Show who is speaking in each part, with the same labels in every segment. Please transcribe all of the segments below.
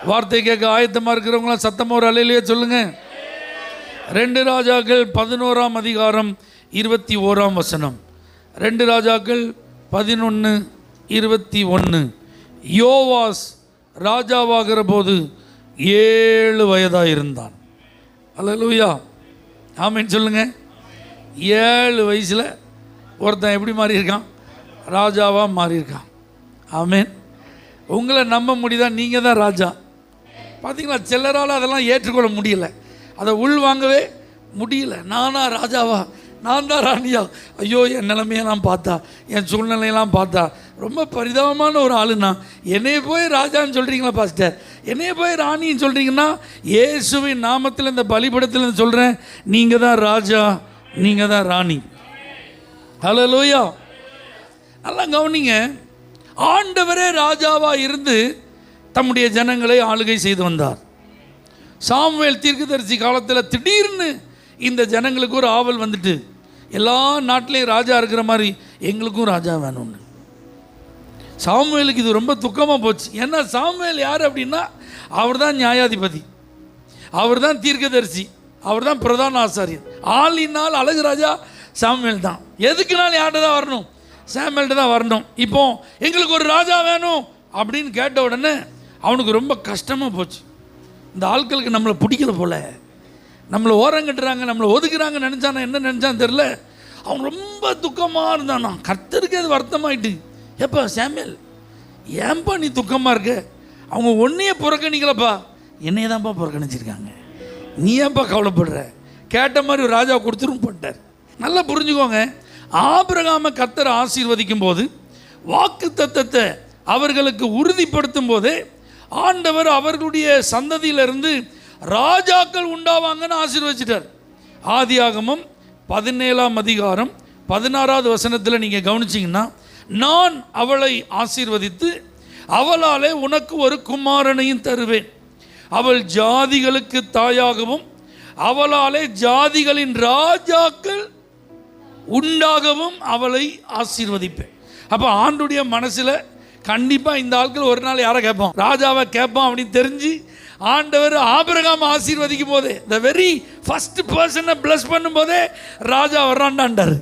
Speaker 1: வார்த்தை கேட்க ஆயத்தமாக இருக்கிறவங்களாம் சத்தமாக ஒரு அல்லேலூயா சொல்லுங்க. 2 ராஜாக்கள் 11ஆம் அதிகாரம் 21ஆம் வசனம். 2 ராஜாக்கள் 11:21. யோவாஸ் ராஜாவாகிற போது 7 வயதாக இருந்தான். அல்லேலூயா, ஆமென் சொல்லுங்க. 7 வயசில் ஒருத்தன் எப்படி மாறி இருக்கான்? ராஜாவாக மாறி இருக்கான். ஆமென். உங்களை நம்ப முடியுதா? நீங்கள் தான் ராஜா. பார்த்தீங்களா, சிலரால் அதெல்லாம் ஏற்றுக்கொள்ள முடியல, அதை உள்வாங்கவே முடியல. நானா ராஜாவா, நான் தான் ராணியா? ஐயோ, என் நிலைமையெல்லாம் பார்த்தா, என் சூழ்நிலையெல்லாம் பார்த்தா ரொம்ப பரிதாபமான ஒரு ஆளுண்ணா. என்னைய போய் ராஜான்னு சொல்கிறீங்களா பாஸ்டர்? என்னைய போய் ராணின்னு சொல்கிறீங்கன்னா, இயேசுவின் நாமத்தில் இந்த பலிபடத்தில் சொல்கிறேன், நீங்கள் தான் ராஜா, நீங்கள் தான் ராணி. ஹல்லேலூயா. நல்லா கவனிங்க. ஆண்டவரே ராஜாவாக இருந்து தம்முடைய ஜனங்களை ஆளுகை செய்து வந்தார். சாமுவேல் தீர்க்கதரிசி காலத்தில் திடீர்னு இந்த ஜனங்களுக்கு ஒரு ஆவல் வந்துட்டு, எல்லா நாட்டிலையும் ராஜா இருக்கிற மாதிரி எங்களுக்கும் ராஜா வேணும்னு. சாமுவேலுக்கு இது ரொம்ப துக்கமாக போச்சு. ஏன்னா சாமுவேல் யார் அப்படின்னா, அவர் தான் நியாயாதிபதி, அவர் தான் தீர்க்கதரிசி, அவர் தான் பிரதான ஆசாரியர். ஆளினால் அழகு ராஜா சாமுவேல் தான். எதுக்குனாலும் யார்கிட்ட தான் வரணும்? சாமுவேல்கிட்ட தான் வரணும். இப்போ எங்களுக்கு ஒரு ராஜா வேணும் அப்படின்னு கேட்ட உடனே அவனுக்கு ரொம்ப கஷ்டமாக போச்சு. இந்த ஆட்களுக்கு நம்மளை பிடிக்கல போல, நம்மளை ஓரங்கட்டுறாங்க, நம்மளை ஒதுக்குறாங்கன்னு நினச்சானா, என்ன நினச்சான்னு தெரில. அவன் ரொம்ப துக்கமாக இருந்தானா. கர்த்தருக்கு அது வருத்தமாயிட்டு, ஏப்பா சாமுவேல், ஏன்பா நீ துக்கமாக இருக்க? அவங்க ஒன்றையே புறக்கணிக்கலப்பா, என்னையே தான்ப்பா புறக்கணிச்சிருக்காங்க, நீ ஏன்பா கவலைப்படுற? கேட்ட மாதிரி ஒரு ராஜா கொடுத்துரும் போட்டார். நல்லா புரிஞ்சுக்கோங்க. ஆபிரகாமை கர்த்தர் ஆசீர்வதிக்கும் போது, வாக்கு தத்தத்தை அவர்களுக்கு உறுதிப்படுத்தும் போதே ஆண்டவர் அவர்களுடைய சந்ததியிலிருந்து ராஜாக்கள் உண்டாவாங்கன்னு ஆசீர்வதிச்சிட்டார். ஆதியாகமம் 17ஆம் அதிகாரம் 16வது வசனத்தில் நீங்கள் கவனிச்சிங்கன்னா, நான் அவளை ஆசீர்வதித்து அவளாலே உனக்கு ஒரு குமாரனையும் தருவேன், அவள் ஜாதிகளுக்கு தாயாகவும் அவளாலே ஜாதிகளின் ராஜாக்கள் உண்டாகவும் அவளை ஆசீர்வதிப்பேன். அப்போ ஆண்டுடைய மனசில் கண்டிப்பாக இந்த ஆட்கள் ஒரு நாள் யாரை கேட்பான்? ராஜாவை கேட்பான் அப்படின்னு தெரிஞ்சு ஆண்டவர் ஆபிரகாம் ஆசீர்வதிக்கும் போதே, த வெரி ஃபர்ஸ்ட் பர்சனை பிளஸ் பண்ணும் போதே ராஜா வர்றான்டாண்டார்.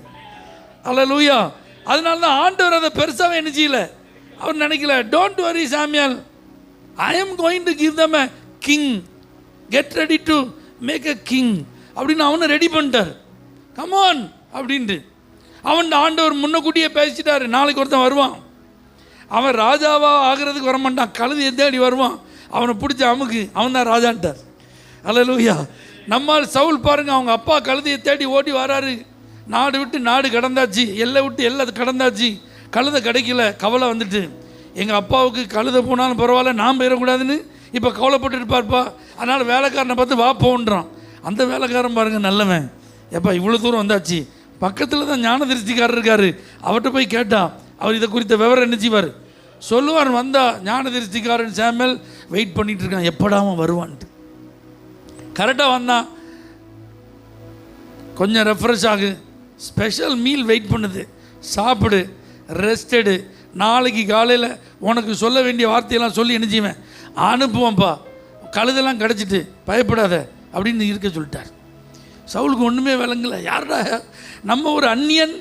Speaker 1: அல்லேலூயா. அதனால தான் ஆண்டவர் அதை பெருசாகவே என்ன செய்யல, அவர் நினைக்கல. Don't worry Samuel, I am going to give them a king, get ready to make a king அப்படின்னு அவனை ரெடி பண்ணிட்டார். கமான் அப்படின்ட்டு அவன் ஆண்டவர் முன்னக்கூட்டியே பேசிட்டாரு. நாளைக்கு ஒருத்தன் வருவான், அவன் ராஜாவாக ஆகிறதுக்கு வரமாட்டான், கழுது தேடி வருவான், அவனை பிடிச்ச அமுக்கு, அவன் தான் ராஜான்ட்டார். அல்லேலூயா. நம்மால் சவுல் பாருங்கள், அவங்க அப்பா கழுதையை தேடி ஓடி வராரு. நாடு விட்டு நாடு கடந்தாச்சு, எல்லை விட்டு எல்லை கடந்தாச்சு, கழுதை கிடைக்கல. கவலை வந்துட்டு, எங்கள் அப்பாவுக்கு கழுதை போனாலும் பரவாயில்ல, நாம் போயிடக்கூடாதுன்னு இப்போ கவலைப்பட்டு இருப்பார்ப்பா. அதனால் வேலைக்காரனை பார்த்து வா போன்றான். அந்த வேலைக்காரன் பாருங்கள் நல்லவன், எப்பா இவ்வளோ தூரம் வந்தாச்சு, பக்கத்தில் தான் ஞான திருஷ்டிக்காரர் இருக்கார், அவர்கிட்ட போய் கேட்டால் அவர் இதை குறித்த விவரம் என்ன செய்வார், சொல்லுவார். வந்தா ஞான திருஷ்டிக்காரன் சாமுவேல் வெயிட் பண்ணிட்டு இருக்கான், எப்படாமல் வருவான்ட்டு. கரெக்டாக வந்தான், கொஞ்சம் ரெஃப்ரெஷ் ஆகு, ஸ்பெஷல் மீல் வெயிட் பண்ணுது, சாப்பிடு, ரெஸ்ட் எடு, நாளைக்கு காலையில் உனக்கு சொல்ல வேண்டிய வார்த்தையெல்லாம் சொல்லி என்ன செய்வேன், அனுப்புவோம்ப்பா, கழுதெல்லாம் கிடச்சிட்டு பயப்படாத அப்படின்னு இருக்க சொல்லிட்டார். சவுலுக்கு ஒன்றுமே விளங்கலை, யாரா நம்ம ஒரு அந்நியன்,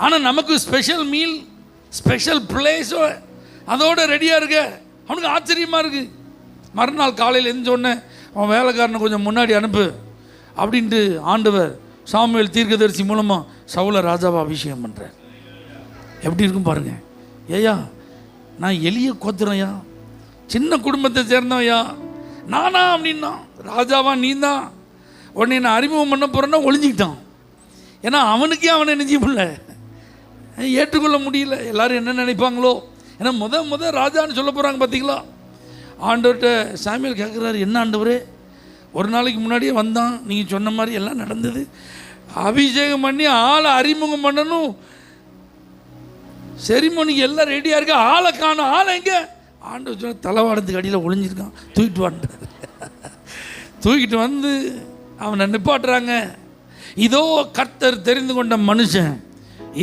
Speaker 1: ஆனால் நமக்கு ஸ்பெஷல் மீல், ஸ்பெஷல் பிளேஸோ அதோட ரெடியாக இருக்க. அவனுக்கு ஆச்சரியமாக இருக்குது. மறுநாள் காலையில் எழுந்தோடனே அவன் வேலைக்காரனை கொஞ்சம் முன்னாடி அனுப்பு அப்படின்ட்டு ஆண்டவர் சாமுவேல் தீர்க்கதரிசி மூலமாக சவுலை ராஜாவை அபிஷேகம் பண்ணுறார். எப்படி இருக்கும் பாருங்கள். ஏயா, நான் எளிய கோத்துறையா, சின்ன குடும்பத்தை சேர்ந்தவையா, நானா அப்படின்னா ராஜாவா நீ தான், உடனே நான் அறிமுகம் பண்ண போகிறேன்னா ஒளிஞ்சிக்கிட்டான். ஏன்னா அவனுக்கே அவனை நினைச்சி முடியல, ஏற்றுக்கொள்ள முடியல. எல்லோரும் என்ன நினைப்பாங்களோ, ஏன்னா முத ராஜான்னு சொல்ல போகிறாங்க பார்த்தீங்களா. ஆண்டவர்கிட்ட சாமுவேல் கேட்குறாரு, என்ன ஆண்டவரே, ஒரு நாளைக்கு முன்னாடியே வந்தான், நீங்கள் சொன்ன மாதிரி எல்லாம் நடந்தது, அபிஷேகம் பண்ணி ஆளை அறிமுகம் பண்ணணும், செரிமோனிக்கு எல்லாம் ரெடியாக இருக்க, ஆளை காணும், ஆளை எங்கே? ஆண்டவர் சொன்ன தலைவாடத்துக்கு அடியில் ஒளிஞ்சிருக்கான், தூக்கிட்டு வாண்டார். தூக்கிட்டு வந்து அவனை நிப்பாட்டுறாங்க. இதோ கர்த்தர் தெரிந்து கொண்ட மனுஷன்,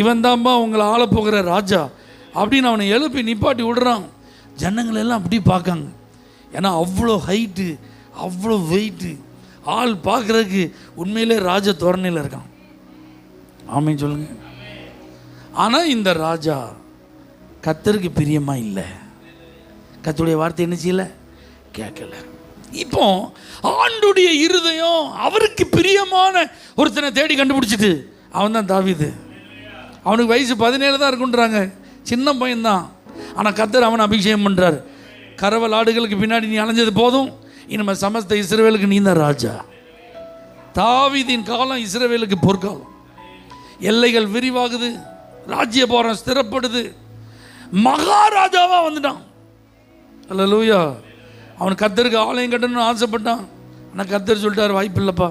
Speaker 1: இவன் தான்பா உங்களை ஆளப்போகிற ராஜா அப்படின்னு அவனை எழுப்பி நிப்பாட்டி விடுறான். ஜனங்கள் எல்லாம் அப்படி பார்க்காங்க, ஏன்னா அவ்வளோ ஹைட்டு, அவ்வளோ வெயிட்டு, ஆள் பார்க்குறதுக்கு உண்மையிலே ராஜ தோரணையில் இருக்கான். ஆமேன்னு சொல்லுங்க. ஆனால் இந்த ராஜா கர்த்தருக்கு பிரியமாக இல்லை, கர்த்தருடைய வார்த்தை என்ன செய்யலை, கேட்கல. இப்போ ஆண்டுடைய இருதயம் அவருக்கு பிரியமான ஒருத்தனை தேடி கண்டுபிடிச்சிட்டு, அவன் தான் தாவீது. அவனுக்கு வயசு 17 தான் இருக்குன்றாங்க, சின்ன பையன்தான். ஆனால் கர்த்தர் அவனை அபிஷேகம் பண்ணுறார். கரவல் ஆடுகளுக்கு பின்னாடி நீ அலைஞ்சது போதும், இனிமேல் சமஸ்த இஸ்ரவேலுக்கு நீ தான் ராஜா. தாவீதின் காலம் இஸ்ரவேலுக்கு பொற்காலம். எல்லைகள் விரிவாகுது, ராஜ்யபாரம் ஸ்திரப்படுது, மகாராஜாவாக வந்துட்டான். அல்லேலூயா. அவன் கர்த்தருக்கு ஆலயம் கட்டணும்னு ஆசைப்பட்டான். ஆனால் கர்த்தர் சொல்லிட்டார், வாய்ப்பு இல்லைப்பா,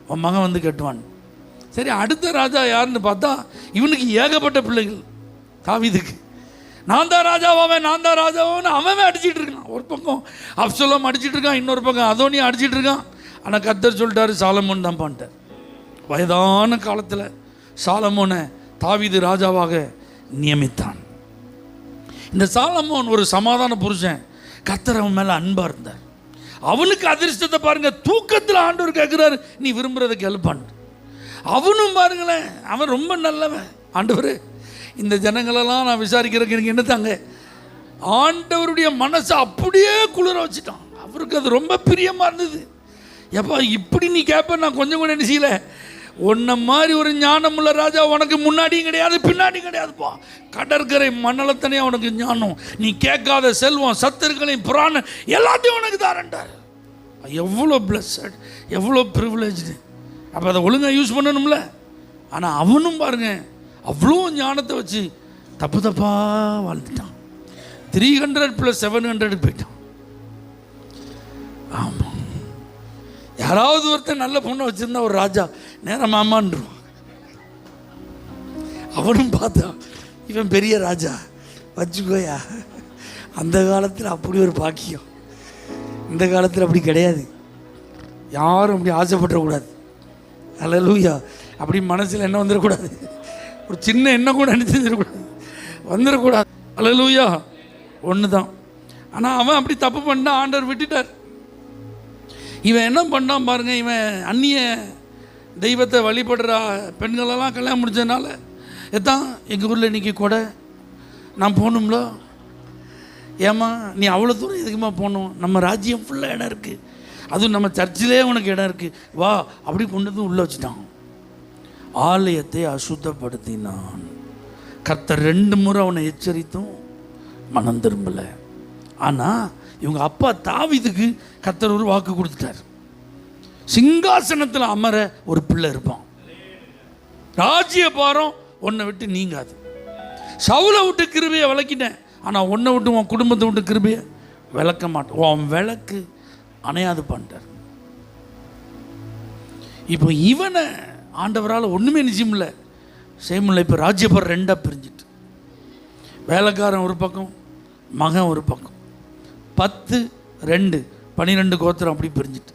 Speaker 1: அவன் மகன் வந்து கட்டுவான். சரி, அடுத்த ராஜா யாருன்னு பார்த்தா இவனுக்கு ஏகப்பட்ட பிள்ளைகள். தாவீதுக்கு நான் தான் ராஜாவாவேன், நான் தான் ராஜாவாவேன்னு அவன் அடிச்சிட்டு இருக்கான். ஒரு பக்கம் அப்சலோம் அடிச்சிட்டு இருக்கான், இன்னொரு பக்கம் அதோனியா அடிச்சிட்டு இருக்கான். ஆனால் கர்த்தர் சொல்லிட்டாரு, சாலமோன் தான் பண்ணிட்டார். வயதான காலத்தில் சாலமோனை தாவீது ராஜாவாக நியமித்தான். இந்த சாலமோன் ஒரு சமாதான புருஷன், கர்த்தர் அவன் மேலே அன்பாக இருந்தார். அவனுக்கு அதிர்ஷ்டத்தை பாருங்க, தூக்கத்தில் ஆண்டவர் கேட்குறாரு, நீ விரும்புகிறத கேளுப்பான். அவனும் பாருங்களேன், அவன் ரொம்ப நல்லவன். ஆண்டவர், இந்த ஜனங்களெல்லாம் நான் விசாரிக்கிறதுக்கு எனக்கு என்ன தாங்க, ஆண்டவருடைய மனசை அப்படியே குளிர வச்சுட்டான். அவருக்கு அது ரொம்ப பிரியமாக இருந்தது. எப்பா இப்படி நீ கேட்ப, நான் கொஞ்சம் கூட என்ன செய்யலை. உன்ன மாதிரி ஒரு ஞானமுள்ள ராஜா உனக்கு முன்னாடியும் கிடையாது, பின்னாடியும் கிடையாதுப்பா. கடற்கரை மணலத்தனே உனக்கு ஞானம், நீ கேட்காத செல்வம், சத்துருக்களையும் புராணம் எல்லாத்தையும் உனக்கு தாரண்டார். எவ்வளோ பிளஸட், எவ்வளோ ப்ரிவிலேஜ்டு. அப்போ அதை ஒழுங்காக யூஸ் பண்ணணும்ல. ஆனால் அவனும் பாருங்க, அவ்வளோ ஞானத்தை வச்சு தப்பு தப்பாக வாழ்ந்துட்டான். 300 + 700 போயிட்டான். ஆமாம், யாராவது ஒருத்தர் நல்ல பொண்ணை வச்சுருந்தா ஒரு ராஜா நேரம் மாமான்றான். அவனும் பார்த்தா இவன் பெரிய ராஜா வச்சுக்கோயா. அந்த காலத்தில் அப்படி ஒரு பாக்கியம், இந்த காலத்தில் அப்படி கிடையாது. யாரும் அப்படி ஆசைப்பட்டுறக்கூடாது. அல்லேலூயா. அப்படி மனசில் என்ன வந்துடக்கூடாது, ஒரு சின்ன எண்ணம் கூட நினைச்சிடக்கூடாது, வந்துடக்கூடாது. அல்லேலூயா. ஒன்று தான். ஆனால் அவன் அப்படி தப்பு பண்ணான், ஆண்டவர் விட்டுட்டார். இவன் என்ன பண்ணான் பாருங்க, இவன் அந்நிய தெய்வத்தை வழிபடுற பெண்களெல்லாம் கல்யாணம் முடிச்சதுனால, எத்தான் எங்கள் ஊரில் இன்றைக்கி கொடை நான் போகணும்ல. ஏம்மா நீ அவ்வளோ தூரம் எதுக்குமா போகணும், நம்ம ராஜ்யம் ஃபுல்லாக இடம் இருக்குது, அதுவும் நம்ம சர்ச்சிலே உனக்கு இடம் இருக்குது, வா. அப்படி கொண்டு வந்து உள்ளே வச்சுட்டான். ஆலயத்தை அசுத்தப்படுத்தினான். கர்த்தர் 2 முறை அவனை எச்சரித்தும் மனம் திரும்பலை. ஆனால் இவங்க அப்பா தாவீதுக்கு கர்த்தர் ஒரு வாக்கு கொடுத்துட்டார், சிங்காசனத்தில் அமர ஒரு பிள்ளை இருப்பான், ராஜ்ய பாரம் உன்னை விட்டு நீங்காது. சவுலை விட்டு கிருபையை விளக்கிட்டேன், ஆனால் உன்னை விட்டு உன் குடும்பத்தை விட்டு கிருபையை விளக்க மாட்டேன், உன் விளக்கு அணையாது பண்ணிட்டார். இப்போ இவனை ஆண்டவரால் ஒன்றுமே நிச்சயமில்லை செய்யமில்லை. இப்போ ராஜ்யபாரம் 2ஆக பிரிஞ்சிட்டு, வேலைக்காரன் ஒரு பக்கம், மகன் ஒரு பக்கம். 10, 2, 12 கோத்திரம் அப்படி பிரிஞ்சிட்டு,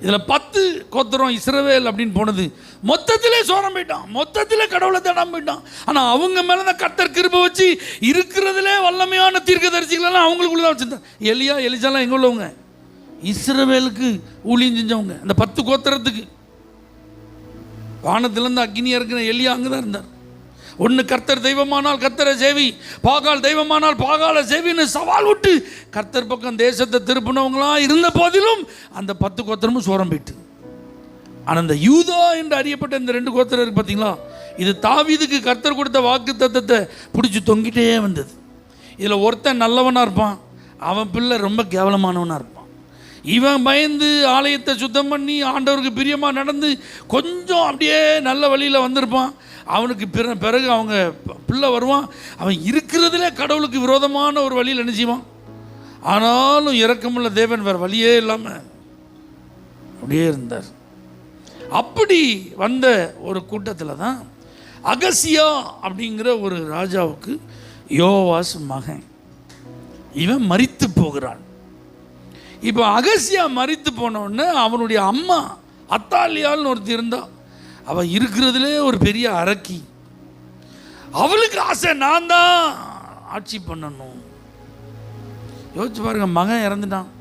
Speaker 1: இதில் 10 கோத்திரம் இஸ்ரவேல் அப்படின்னு போனது மொத்தத்திலே சோரம் போயிட்டான், மொத்தத்திலே கடவுளை தேடாம போயிட்டான். ஆனால் அவங்க மேலே தான் கர்த்தர் கிருபை வச்சு இருக்கிறதுலே வல்லமையான தீர்க்கதரிசிகளெல்லாம் அவங்களுக்குள்ள தான் வச்சுருந்தார். எலியா எலிசாலாம் எங்கே உள்ளவங்க, இஸ்ரவேலுக்கு ஊழியம் செஞ்சவங்க. அந்த 10 கோத்திரத்துக்கு வானத்திலேருந்து அக்னியாக இருக்கிற எலியா அங்கே தான் இருந்தார். ஒன்று கர்த்தர் தெய்வமானால் கர்த்தரை சேவி, பாகால் தெய்வமானால் பாகால சேவின்னு சவால் விட்டு கர்த்தர் பக்கம் தேசத்தை திருப்பினவங்களாம் இருந்த போதிலும் அந்த 10 கோத்திரமும் சோரம் போயிட்டு. ஆனால் அந்த யூதா என்று அறியப்பட்ட இந்த 2 கோத்திரம் இருக்கு பார்த்தீங்களா, இது தாவீதுக்கு கர்த்தர் கொடுத்த வாக்கு தத்தத்தை பிடிச்சி தொங்கிட்டே வந்தது. இதில் ஒருத்தன் நல்லவனாக இருப்பான், அவன் பிள்ளை ரொம்ப கேவலமானவனாக இருப்பான். இவன் பயந்து ஆலயத்தை சுத்தம் பண்ணி ஆண்டவருக்கு பிரியமாக நடந்து கொஞ்சம் அப்படியே நல்ல வழியில் வந்திருப்பான். அவனுக்கு பிறகு அவங்க பிள்ளை வருவான், அவன் இருக்கிறதுலே கடவுளுக்கு விரோதமான ஒரு வழியில் என்ன செய்வான். ஆனாலும் இரக்கமுள்ள தேவன் வேறு வழியே இல்லாமல் அப்படியே இருந்தார். அப்படி வந்த ஒரு கூட்டத்தில் தான் அகசியா அப்படிங்கிற ஒரு ராஜாவுக்கு யோவாஸ் மகன், இவன் மரித்து போகிறான். இப்போ அகசியா மரித்து போனோடனே அவனுடைய அம்மா அத்தாலியால்னு ஒருத்தி இருந்தா, அவள் இருக்கிறதுலே ஒரு பெரிய அரக்கி. அவளுக்கு ஆசை, நான் தான் ஆட்சி பண்ணணும். யோசிச்சு பாருங்க, மகன் இறந்துட்டான்,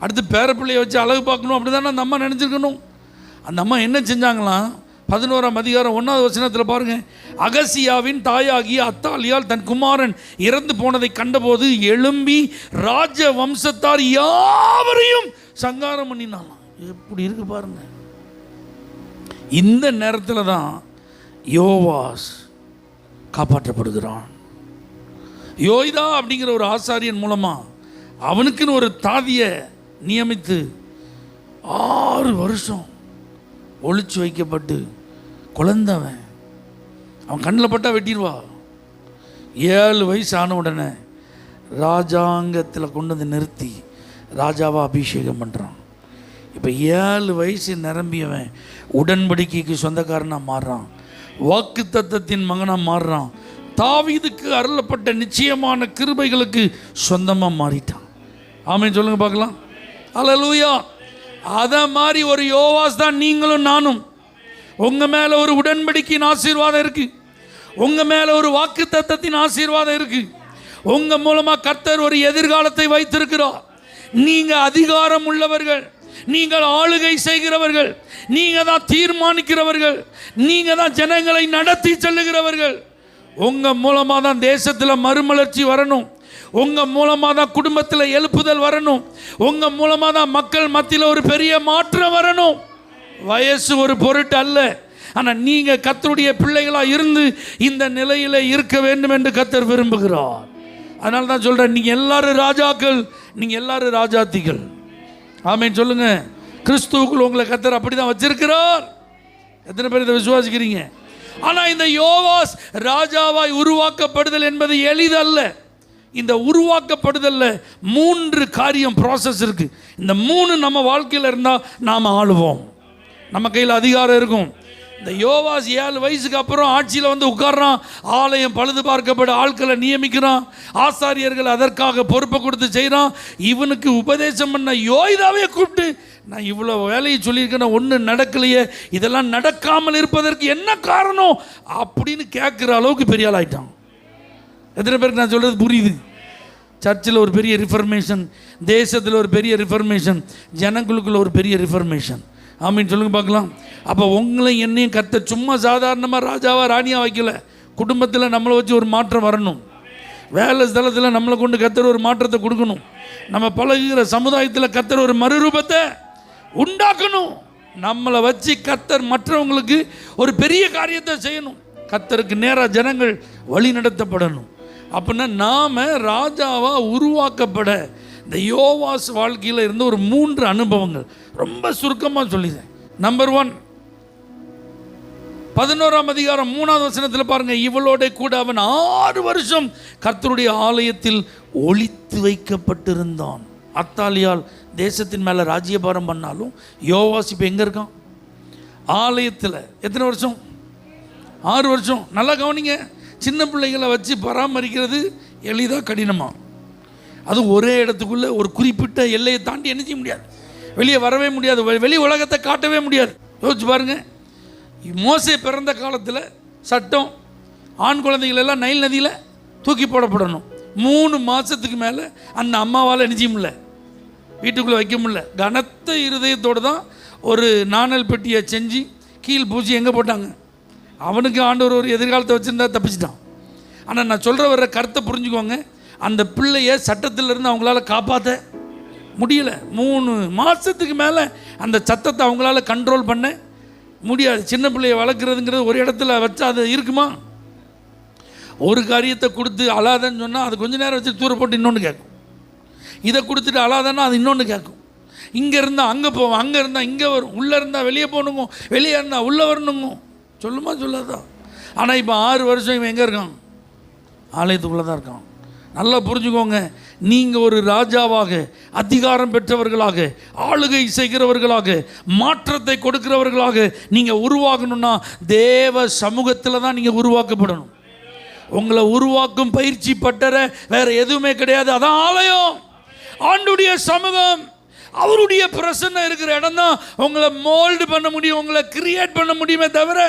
Speaker 1: அடுத்து பேரப்பிள்ளையை வச்சு அழகு பார்க்கணும், அப்படி தானே அந்த அம்மா நினச்சிருக்கணும். அந்த அம்மா என்ன செஞ்சாங்களாம்? 11ஆம் அதிகாரம் 1வது வசனத்தில் பாருங்கள். அகசியாவின் தாயாகிய அத்தாலியால் தன் குமாரன் இறந்து போனதை கண்டபோது எழும்பி ராஜ வம்சத்தார் யாவரையும் சங்காரம் பண்ணினாலாம். எப்படி இருக்கு பாருங்க. இந்த நேரத்தில் தான் யோவாஸ் காப்பாற்றப்படுகிறான். யோய்தா அப்படிங்கிற ஒரு ஆசாரியன் மூலமாக அவனுக்குன்னு ஒரு தாதியை நியமித்து 6 வருஷம் ஒளிச்சு வைக்கப்பட்டு குழந்தவன், அவன் கண்ணில் பட்டா வெட்டிடுவா. 7 வயசு ஆன உடனே ராஜாங்கத்தில் கொண்டு வந்து நிறுத்தி ராஜாவா அபிஷேகம் பண்ணுறான். இப்போ 7 வயசு நிரம்பியவன் உடன்படிக்கைக்கு சொந்தக்காரனாக மாறுறான், வாக்கு தத்தத்தின் மகனாக மாறுறான், தாவீதுக்கு அருளப்பட்ட நிச்சயமான கிருபைகளுக்கு சொந்தமாக மாறிட்டான். ஆமென் சொல்லுங்க பார்க்கலாம். அல்லேலூயா. அதை மாதிரி ஒரு யோவாஸ் தான் நீங்களும் நானும். உங்கள் மேலே ஒரு உடன்படிக்கையின் ஆசீர்வாதம் இருக்குது, உங்கள் மேலே ஒரு வாக்கு தத்தத்தின் ஆசீர்வாதம் இருக்குது. உங்கள் மூலமாக கர்த்தர் ஒரு எதிர்காலத்தை வைத்திருக்கிறார். நீங்கள் அதிகாரம் உள்ளவர்கள், நீங்கள் ஆளுகை செய்கிறவர்கள், நீங்கள் தான் தீர்மானிக்கிறவர்கள், நீங்கள் தான் ஜனங்களை நடத்தி செல்லுகிறவர்கள். உங்கள் மூலமாக தான் தேசத்தில் மறுமலர்ச்சி வரணும், உங்கள் மூலமாக தான் குடும்பத்தில் எழுப்புதல் வரணும், உங்கள் மூலமாக தான் மக்கள் மத்தியில் ஒரு பெரிய மாற்றம் வரணும். வயசு ஒரு பொருட்டு அல்ல. ஆனால் நீங்கள் கர்த்தருடைய பிள்ளைகளாக இருந்து இந்த நிலையில் இருக்க வேண்டும் என்று கர்த்தர் விரும்புகிறார். அதனால தான் சொல்கிறேன், நீங்கள் எல்லாரும் ராஜாக்கள், நீங்கள் எல்லாரும் ராஜாத்திகள். ஆமென் சொல்லுங்க. கிறிஸ்துவுக்குள் உங்களை கர்த்தர் அப்படி தான் வச்சிருக்கிறார். எத்தனை பேர் இதை விசுவாசிக்கிறீங்க? ஆனால் இந்த யோவாஸ் ராஜாவாய் உருவாக்கப்படுதல் என்பது எளிதல்ல. இந்த உருவாக்கப்படுதலில் 3 காரியம் ப்ராசஸ் இருக்குது. இந்த 3 நம்ம வாழ்க்கையில் இருந்தால் நாம் ஆளுவோம், நம்ம கையில் அதிகாரம் இருக்கும். இந்த யோவாஸ் 7 வயசுக்கு அப்புறம் ஆட்சியில் வந்து உட்கார்றான். ஆலயம் பழுது பார்க்கப்பட ஆட்களை நியமிக்கிறான், ஆசாரியர்கள் அதற்காக பொறுப்பை கொடுத்து செய்கிறான். இவனுக்கு உபதேசம் பண்ண யோய்தாவே கூப்பிட்டு, நான் இவ்வளோ வேலையை சொல்லியிருக்கேன், ஒன்றும் நடக்கலையே, இதெல்லாம் நடக்காமல் இருப்பதற்கு என்ன காரணம் அப்படின்னு கேட்குற அளவுக்கு பெரிய ஆள் ஆகிட்டான். எத்தனை பேருக்கு நான் சொல்கிறது புரியுது? சர்ச்சில் ஒரு பெரிய ரிஃபர்மேஷன், தேசத்தில் ஒரு பெரிய ரிஃபர்மேஷன், ஜனங்களுக்குள்ள ஒரு பெரிய ரிஃபர்மேஷன். ஆமீன் சொல்லுங்க பார்க்கலாம். அப்போ உங்களை என்னையும் கர்த்தர் சும்மா சாதாரணமாக ராஜாவாக ராணியாக வைக்கல. குடும்பத்தில் நம்மளை வச்சு ஒரு மாற்றம் வரணும், வேலை ஸ்தலத்தில் நம்மளை கொண்டு கர்த்தர் ஒரு மாற்றத்தை கொடுக்கணும், நம்ம பழகுகிற சமுதாயத்தில் கர்த்தர் ஒரு மறுரூபத்தை உண்டாக்கணும். நம்மளை வச்சு கர்த்தர் மற்றவங்களுக்கு ஒரு பெரிய காரியத்தை செய்யணும். கர்த்தருக்கு நேராக ஜனங்கள் வழி நடத்தப்படணும். அப்படின்னா நாம் ராஜாவாக உருவாக்கப்பட இந்த யோவாஸ் வாழ்க்கையில் இருந்த ஒரு 3 அனுபவங்கள் ரொம்ப சுருக்கமாக சொல்லிடுறேன். நம்பர் 1, 11ஆம் அதிகாரம் 3வது வசனத்தில் பாருங்கள். இவளோட கூட அவன் 6 வருஷம் கர்த்தருடைய ஆலயத்தில் ஒளித்து வைக்கப்பட்டிருந்தான். அத்தாலியால் தேசத்தின் மேலே ராஜ்யபாரம் பண்ணாலும் யோவாஸ் இப்போ எங்கே இருக்கான்? ஆலயத்தில். எத்தனை வருஷம்? 6 வருஷம். நல்லா கவனிங்க. சின்ன பிள்ளைகளை வச்சு பராமரிக்கிறது எளிதாக கடினமாக. அது ஒரே இடத்துக்குள்ளே ஒரு குறிப்பிட்ட எல்லையை தாண்டி என்ன செய்ய முடியாது, வெளியே வரவே முடியாது, வெளி உலகத்தை காட்டவே முடியாது. யோசிச்சு பாருங்கள். மோசே பிறந்த காலத்தில் சட்டம், ஆண் குழந்தைகள் எல்லாம் நைல் நதியில் தூக்கி போடப்படணும். 3 மாதத்துக்கு மேலே அந்த அம்மாவால் என்ன செய்ய முடியல, வீட்டுக்குள்ளே வைக்க முடியல. கனத்த இருதயத்தோடு தான் ஒரு நாணல் பெட்டியை செஞ்சு கீழ் பூச்சி எங்கே போட்டாங்க. அவனுக்கு ஆண்டவர் ஒரு எதிர்காலத்தை வச்சுருந்தா தப்பிச்சிட்டான். ஆனால் நான் சொல்கிற வர்ற கருத்தை புரிஞ்சுக்கோங்க. அந்த பிள்ளையை சட்டத்திலிருந்து அவங்களால காப்பாற்ற முடியலை. 3 மாதத்துக்கு மேலே அந்த சத்தத்தை அவங்களால கண்ட்ரோல் பண்ண முடியாது. சின்ன பிள்ளையை வளர்க்குறதுங்கிறது ஒரு இடத்துல வச்சா அது இருக்குமா? ஒரு காரியத்தை கொடுத்து அழாதன்னு சொன்னால் அது கொஞ்சம் நேரம் வச்சு தூர போட்டு இன்னொன்று கேட்கும். இதை கொடுத்துட்டு அழாதன்னா அது இன்னொன்று கேட்கும். இங்கே இருந்தால் அங்கே போவோம், அங்கே இருந்தால் இங்கே வரும், உள்ளே இருந்தால் வெளியே போகணுங்க, வெளியே இருந்தால் உள்ளே வரணுங்க. சொல்லுமா சொல்லாதான்? ஆனால் இப்போ 6 வருஷம் இவன் எங்கே இருக்கான்? ஆலயத்துக்குள்ளே தான் இருக்கான். நல்லா புரிஞ்சுக்கோங்க. நீங்கள் ஒரு ராஜாவாக, அதிகாரம் பெற்றவர்களாக, ஆளுகை செய்கிறவர்களாக, மாற்றத்தை கொடுக்கிறவர்களாக நீங்கள் உருவாகணும்னா தேவ சமூகத்தில் தான் நீங்கள் உருவாக்கப்படணும். உங்களை உருவாக்கும் பயிற்சி பட்டற வேற எதுவுமே கிடையாது. அதான் ஆலயம், ஆண்டுடைய சமூகம், அவருடைய பிரசன்னம் இருக்கிற இடம் தான் உங்களை மோல்டு பண்ண முடியும், உங்களை கிரியேட் பண்ண முடியுமே தவிர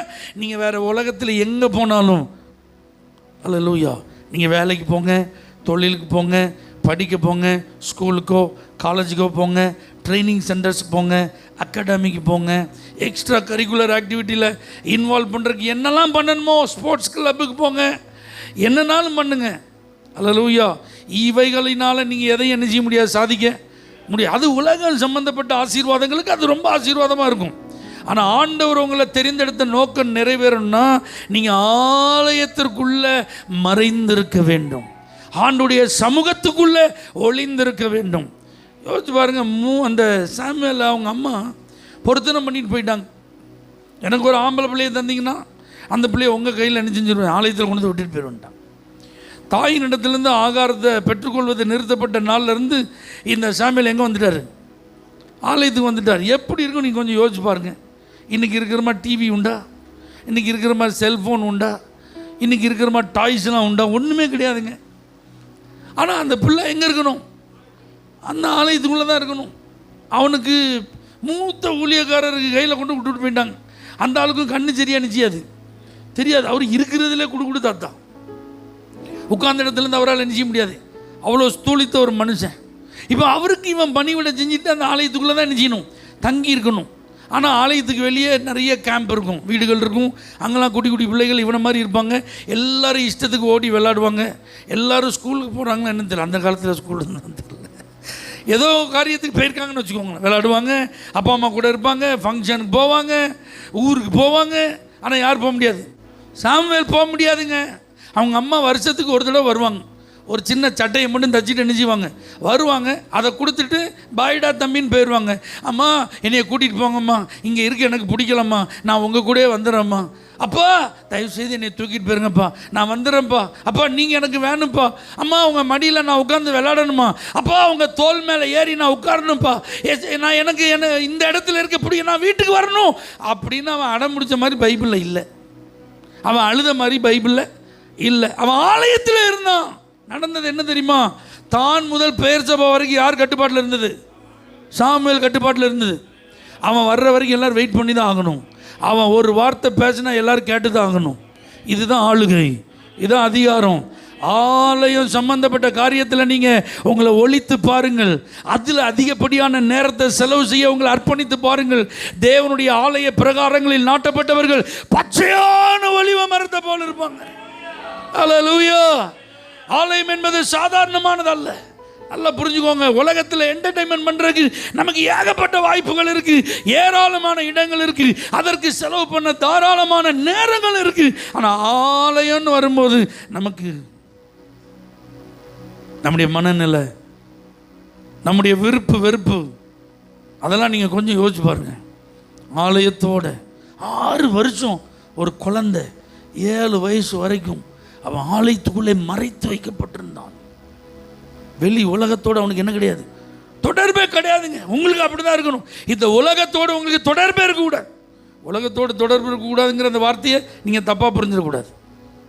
Speaker 1: நீங்கள் வேறு உலகத்தில் எங்கே போனாலும். அல்லேலூயா. நீங்கள் வேலைக்கு போங்க, தொழிலுக்கு போங்க, படிக்க போங்க, ஸ்கூலுக்கோ காலேஜுக்கு போங்க, ட்ரைனிங் சென்டர்ஸ் போங்க, அகாடமிக்கு போங்க, எக்ஸ்ட்ரா கரிக்குலர் ஆக்டிவிட்டியில் இன்வால்வ் பண்ணுறதுக்கு என்னெல்லாம் பண்ணணுமோ, ஸ்போர்ட்ஸ் கிளப்புக்கு போங்க, என்னன்னாலும் பண்ணுங்க. அல்லேலூயா. இவைகளினால் நீங்கள் எதையும் என்ன செய்ய முடியாது, சாதிக்க முடியாது. அது உலகம் சம்பந்தப்பட்ட ஆசீர்வாதங்களுக்கு அது ரொம்ப ஆசீர்வாதமாக இருக்கும். ஆனால் ஆண்டவர் உங்களை தெரிந்தெடுத்த நோக்கம் நிறைவேறணும்னா நீங்கள் ஆலயத்திற்குள்ளே மறைந்திருக்க வேண்டும், ஆண்டுடைய சமூகத்துக்குள்ளே ஒளிந்திருக்க வேண்டும். யோசிச்சு பாருங்க, அந்த சாமுவேல் அவங்க அம்மா பொருத்தனை பண்ணிட்டு போயிட்டாங்க. எனக்கு ஒரு ஆம்பளை பிள்ளையை தந்தீங்கன்னா அந்த பிள்ளையை உங்கள் கையில் என்ன செஞ்சிருவேன், ஆலயத்தில் கொண்டு வந்து விட்டுட்டு போயிடுவேன்ட்டான். தாயின் இடத்துலேருந்து ஆகாரத்தை பெற்றுக்கொள்வது நிறுத்தப்பட்ட நாள்லேருந்து இந்த சாமுவேல் எங்கே வந்துட்டார், ஆலயத்துக்கு வந்துட்டார். எப்படி இருக்கும் நீங்கள் கொஞ்சம் யோசிச்சு பாருங்கள். இன்றைக்கி இருக்கிற மாதிரி டிவி உண்டா, இன்றைக்கி இருக்கிற மாதிரி செல்ஃபோன் உண்டா, இன்றைக்கி இருக்கிற மாதிரி டாய்ஸ்லாம் உண்டா? ஒன்றுமே கிடையாதுங்க. ஆனால் அந்த பிள்ளை எங்கே இருக்கணும், அந்த ஆலயத்துக்குள்ளே தான் இருக்கணும். அவனுக்கு மூத்த ஊழியக்காரருக்கு கையில் கொண்டு விட்டுட்டு போயிட்டாங்க. அந்த ஆளுக்கும் கண்ணு சரியாக நிச்சயாது தெரியாது, அவர் இருக்கிறதுலே குடு தாத்தா. உட்கார்ந்த இடத்துலேருந்து அவரால் நிச்சய முடியாது, அவ்வளோ ஸ்தூலித்த ஒரு மனுஷன். இப்போ அவருக்கு இவன் பணிவிட செஞ்சுட்டு அந்த ஆலயத்துக்குள்ளே தான் நிச்சயணும், தங்கி இருக்கணும். ஆனால் ஆலயத்துக்கு வெளியே நிறைய கேம்ப் இருக்கும், வீடுகள் இருக்கும். அங்கெல்லாம் குட்டி குட்டி பிள்ளைகள் இவனை மாதிரி இருப்பாங்க. எல்லோரும் இஷ்டத்துக்கு ஓடி விளையாடுவாங்க. எல்லோரும் ஸ்கூலுக்கு போகிறாங்களா என்ன தெரியல, அந்த காலத்தில் ஸ்கூல் இருந்தான்னு தெரியல, ஏதோ காரியத்துக்கு போயிருக்காங்கன்னு வச்சுக்கோங்க. விளையாடுவாங்க, அப்பா அம்மா கூட இருப்பாங்க, ஃபங்க்ஷனுக்கு போவாங்க, ஊருக்கு போவாங்க. ஆனால் யார் போக முடியாது, சாமுவேல் போக முடியாதுங்க. அவங்க அம்மா வருஷத்துக்கு ஒரு தடவை வருவாங்க, ஒரு சின்ன சட்டையை மட்டும் தச்சுட்டு என்ன செய்வாங்க, வருவாங்க. அதை கொடுத்துட்டு பாய்டா தம்பின்னு போயிடுவாங்க. அம்மா என்னையை கூட்டிகிட்டு போங்கம்மா, இங்கே இருக்க எனக்கு பிடிக்கலம்மா, நான் உங்கள் கூடயே வந்துடுறேம்மா. அப்பா தயவுசெய்து என்னை தூக்கிட்டு போயிருங்கப்பா, நான் வந்துடுறேன்ப்பா. அப்பா நீங்கள் எனக்கு வேணும்ப்பா. அம்மா உங்கள் மடியில் நான் உட்காந்து விளையாடணுமா. அப்பா உங்கள் தோல் மேலே ஏறி நான் உட்காரணும்ப்பா. நான் எனக்கு இந்த இடத்துல இருக்க பிடிக்கும், நான் வீட்டுக்கு வரணும் அப்படின்னு அவன் அடம் முடிச்ச மாதிரி பைபிளில் இல்லை, அவன் அழுத மாதிரி பைபிளில் இல்லை. அவன் ஆலயத்தில் இருந்தான். நடந்தது என்ன தெரியுமா, தான் முதல் பெயர்சபா வரைக்கும் யார் கட்டுப்பாட்டில் இருந்தது, சாமுவேல் கட்டுப்பாட்டில் இருந்தது. அவன் வர்ற வரைக்கும் எல்லோரும் வெயிட் பண்ணி தான் ஆகணும். அவன் ஒரு வார்த்தை பேசினா எல்லோரும் கேட்டு தான் ஆகணும். இதுதான் ஆளுகை, இதுதான் அதிகாரம். ஆலயம் சம்பந்தப்பட்ட காரியத்தில் நீங்கள் உங்களை ஒழித்து பாருங்கள், அதில் அதிகப்படியான நேரத்தை செலவு செய்ய உங்களை அர்ப்பணித்து பாருங்கள். தேவனுடைய ஆலய பிரகாரங்களில் நாட்டப்பட்டவர்கள் பச்சையான ஒலிவ மரத்தை போல இருப்பாங்க. அல்லேலூயா. ஆலயம் என்பது சாதாரணமானது அல்ல. நல்லா புரிஞ்சுக்கோங்க. உலகத்தில் என்டர்டைன்மெண்ட் பண்ணுறதுக்கு நமக்கு ஏகப்பட்ட வாய்ப்புகள் இருக்குது, ஏராளமான இடங்கள் இருக்குது, அதற்கு செலவு பண்ண தாராளமான நேரங்கள் இருக்குது. ஆனால் ஆலயம்னு வரும்போது நமக்கு நம்முடைய மனநிலை, நம்முடைய விருப்பு வெறுப்பு, அதெல்லாம் நீங்கள் கொஞ்சம் யோசிச்சு பாருங்கள். ஆலயத்தோட 6 வருஷம் ஒரு குழந்தை 7 வயசு வரைக்கும் அவன் ஆலயத்துக்குள்ளே மறைத்து வைக்கப்பட்டிருந்தான். வெளி உலகத்தோடு அவனுக்கு என்ன கிடையாது, தொடர்பே கிடையாதுங்க. உங்களுக்கு அப்படி தான் இருக்கணும். இந்த உலகத்தோடு உங்களுக்கு தொடர்பே இருக்கக்கூடாது. உலகத்தோடு தொடர்பு இருக்கக்கூடாதுங்கிற அந்த வார்த்தையை நீங்கள் தப்பாக புரிஞ்சிடக்கூடாது.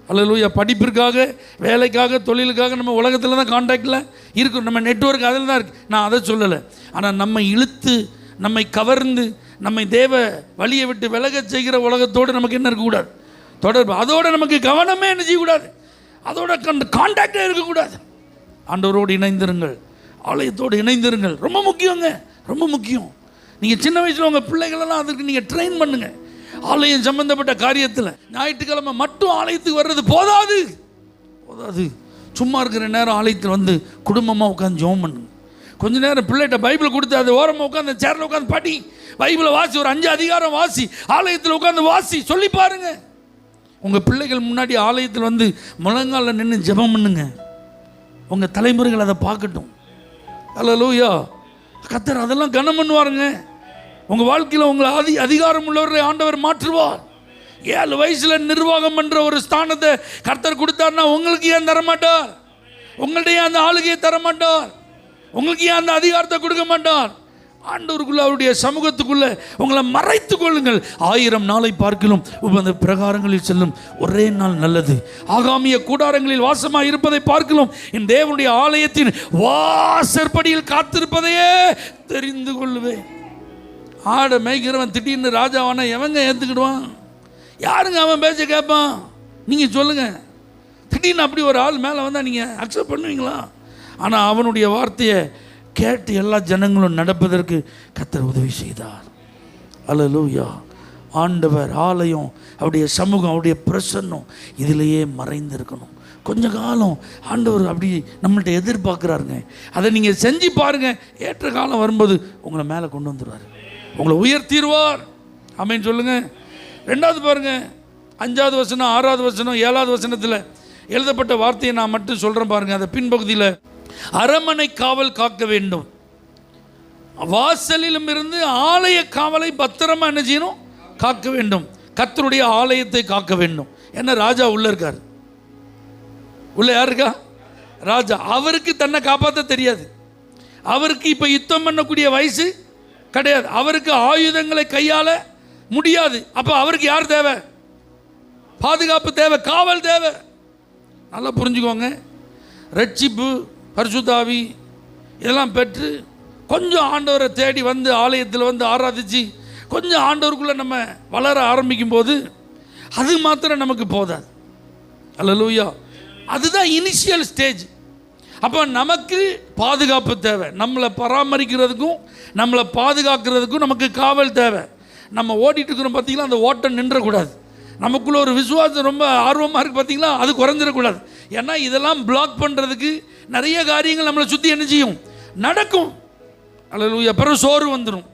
Speaker 1: அல்லேலூயா. படிப்பிற்காக, வேலைக்காக, தொழிலுக்காக நம்ம உலகத்தில் தான் கான்டாக்டில் இருக்கும், நம்ம நெட்வொர்க் அதில் தான் இருக்குது, நான் அதை சொல்லலை. ஆனால் நம்மை இழுத்து, நம்மை கவர்ந்து, நம்மை தேவ வழியை விட்டு விலகச் செய்கிற உலகத்தோடு நமக்கு என்ன இருக்கக்கூடாது, தொடர்பு. அதோட நமக்கு கவனமே என்ன செய்யக்கூடாது, அதோட கான்டாக்டே இருக்கக்கூடாது. ஆண்டவரோடு இணைந்திருங்கள், ஆலயத்தோடு இணைந்திருங்கள். ரொம்ப முக்கியங்க, ரொம்ப முக்கியம். நீங்கள் சின்ன வயசில் உங்கள் பிள்ளைகளெல்லாம் அதற்கு நீங்கள் ட்ரெயின் பண்ணுங்கள். ஆலயம் சம்பந்தப்பட்ட காரியத்தில் ஞாயிற்றுக்கிழமை மட்டும் ஆலயத்துக்கு வர்றது போதாது. சும்மா இருக்கிற நேரம் ஆலயத்தில் வந்து குடும்பமாக உட்காந்து ஜெபம் பண்ணுங்க. கொஞ்ச நேரம் பிள்ளைகிட்ட பைபிள் கொடுத்து அது ஓரமாக உட்காந்து சேரில் உட்காந்து படி, பைபிளை வாசி, ஒரு 5 அதிகாரம் வாசி, ஆலயத்தில் உட்காந்து வாசி, சொல்லி பாருங்க. உங்கள் பிள்ளைகள் முன்னாடி ஆலயத்தில் வந்து முழங்கால நின்று ஜெபம் பண்ணுங்க. உங்கள் தலைமுறைகள் அதை பார்க்கட்டும். அல்லேலூயா. கர்த்தர் அதெல்லாம் கனம் பண்ணுவாருங்க. உங்கள் வாழ்க்கையில் உங்களை அதிகாரம் உள்ளவர்களை ஆண்டவர் மாற்றுவார். 7 வயசில் நிர்வாகம் பண்ணுற ஒரு ஸ்தானத்தை கர்த்தர் கொடுத்தாருன்னா உங்களுக்கு ஏன் தரமாட்டார்? உங்கள்கிட்ட ஏன் அந்த ஆளுகையை தரமாட்டார்? உங்களுக்கு ஏன் அந்த அதிகாரத்தை கொடுக்க மாட்டார்? ஆண்டவருக்குள்ள, அவருடைய சமூகத்துக்குள்ள உங்களை மறைத்து கொள்ளுங்கள். 1000 நாளை பார்க்கலாம் அந்த பிரகாரங்களில் செல்லும் ஒரே நாள் நல்லது. ஆகாமிய கூடாரங்களில் வாசமாக இருப்பதை பார்க்கலாம் என் தேவனுடைய ஆலயத்தின் வாசற்படியில் காத்திருப்பதையே தெரிந்து கொள்ளுவேன். ஆடை மேய்க்கிறவன் திடீர்னு ராஜாவான எவங்க ஏற்றுக்கிடுவான்? யாருங்க அவன் பேச்ச கேட்பான்? நீங்கள் சொல்லுங்கள். திடீர்னு அப்படி ஒரு ஆள் மேலே வந்தால் நீங்கள் அக்செப்ட் பண்ணுவீங்களா? ஆனால் அவனுடைய வார்த்தையை கேட்டு எல்லா ஜனங்களும் நடப்பதற்கு கர்த்தர் உதவி செய்தார். அல்லேலூயா. ஆண்டவர் ஆலயம், அவருடைய சமூகம், அவருடைய பிரசன்னம் இதிலேயே மறைந்திருக்கணும். கொஞ்ச காலம் ஆண்டவர் அப்படி நம்மள்ட்ட எதிர்பார்க்குறாருங்க. அதை நீங்கள் செஞ்சு பாருங்கள். ஏற்ற காலம் வரும்போது உங்களை மேலே கொண்டு வந்துடுவார், உங்களை உயர்த்திடுவார். ஆமென் சொல்லுங்கள். ரெண்டாவது பாருங்கள், 5வது வசனம், 6வது வசனம், 7வது வசனத்தில் எழுதப்பட்ட வார்த்தையை நான் மட்டும் சொல்கிறேன் பாருங்கள். அந்த பின்பகுதியில் அரண்மனை காவல் காக்க வேண்டும், வாசலிலும் இருந்து ஆலய காவலை பத்திரமா என்ன செய்யணும்? காக்க வேண்டும். கர்த்தருடைய ஆலயத்தை காக்க வேண்டும். என்ன, ராஜா உள்ள இருக்கார். உள்ள யார் இருக்கா? ராஜா. அவருக்கு தன்னை காப்பாற்ற தெரியாது. அவருக்கு இப்போ யுத்தம் பண்ணக்கூடிய வயசு கிடையாது. அவருக்கு ஆயுதங்களை கையாள முடியாது. அப்போ அவருக்கு யார் தேவை? பாதுகாப்பு தேவை, காவல் தேவை. நல்லா புரிஞ்சுக்கோங்க. ரட்சிப்பு, பரிசுத்த ஆவி இதெல்லாம் பெற்று கொஞ்சம் ஆண்டவரை தேடி வந்து ஆலயத்தில் வந்து ஆராதிச்சு கொஞ்சம் ஆண்டவருக்குள்ளே நம்ம வளர ஆரம்பிக்கும் போது அது மாத்திரம் நமக்கு போதாது. அல்லேலூயா. அதுதான் இனிஷியல் ஸ்டேஜ். அப்போ நமக்கு பாதுகாப்பு தேவை. நம்மளை பராமரிக்கிறதுக்கும் நம்மளை பாதுகாக்கிறதுக்கும் நமக்கு காவல் தேவை. நம்ம ஓடிட்டு இருக்கிறோம் பார்த்தீங்களா, அந்த ஓட்டம் நின்றக்கூடாது. நமக்குள்ள ஒரு விசுவாசம் ரொம்ப ஆர்வமாக இருக்குது பார்த்தீங்களா, அது குறைஞ்சிடக்கூடாது. ஏன்னா இதெல்லாம் பிளாக் பண்ணுறதுக்கு நிறைய காரியங்கள் நம்மளை சுற்றி என்ன செய்யும்? நடக்கும். அல்லேலூயா. பிறகு சோறு வந்துடும்,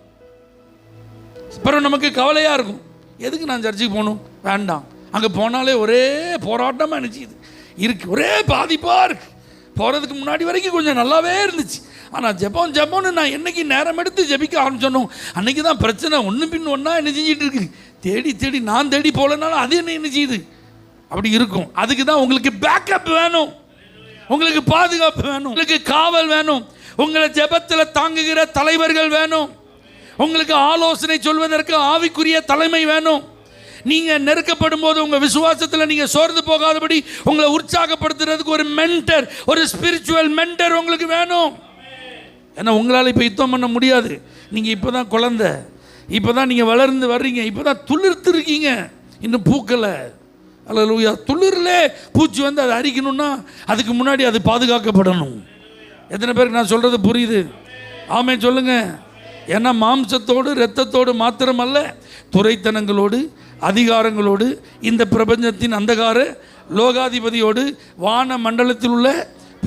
Speaker 1: பிறகு நமக்கு கவலையாக இருக்கும். எதுக்கு நான் சர்ச்சுக்கு போகணும்? வேண்டாம். அங்கே போனாலே ஒரே போராட்டமாக நினச்சிது இருக்குது, ஒரே பாதிப்பாக இருக்குது. போகிறதுக்கு முன்னாடி வரைக்கும் கொஞ்சம் நல்லாவே இருந்துச்சு. ஆனால் ஜெபம்னு நான் என்னைக்கு நேரம் எடுத்து ஜெபிக்க ஆரம்பிச்சோன்னோ அன்றைக்கி தான் பிரச்சனை ஒன்று பின் ஒன்றா என்ன செஞ்சிட்டு இருக்கு. தேடி நான் தேடி போகலனாலும் அது என்ன செய்யுது? அப்படி இருக்கும். அதுக்கு தான் உங்களுக்கு பேக்கப் வேணும், உங்களுக்கு பாதுகாப்பு வேணும், உங்களுக்கு காவல் வேணும், உங்களை ஜெபத்தில் தாங்குகிற தலைவர்கள் வேணும், உங்களுக்கு ஆலோசனை சொல்வதற்கு ஆவிக்குரிய தலைமை வேணும். நீங்கள் நெருக்கப்படும் போது உங்கள் விசுவாசத்தில் நீங்கள் சோர்ந்து போகாதபடி உங்களை உற்சாகப்படுத்துறதுக்கு ஒரு மென்டர், ஒரு ஸ்பிரிச்சுவல் மென்டர் உங்களுக்கு வேணும். ஏன்னா உங்களால் இப்போ யுத்தம் பண்ண முடியாது. நீங்கள் இப்போ தான் குழந்தை, இப்போ தான் நீங்கள் வளர்ந்து வர்றீங்க, இப்போ தான் துளிர்த்து இருக்கீங்க, இன்னும் பூக்கலை. அல்லேலூயா. துளிர்லே பூச்சி வந்து அதை அரிக்கணும்னா அதுக்கு முன்னாடி அது பாதுகாக்கப்படணும். எத்தனை பேருக்கு நான் சொல்கிறது புரியுது? ஆமென் சொல்லுங்கள். ஏன்னா மாம்சத்தோடு இரத்தத்தோடு மாத்திரமல்ல, துரைத்தனங்களோடு அதிகாரங்களோடு இந்த பிரபஞ்சத்தின் அந்தகார லோகாதிபதியோடு வான மண்டலத்தில் உள்ள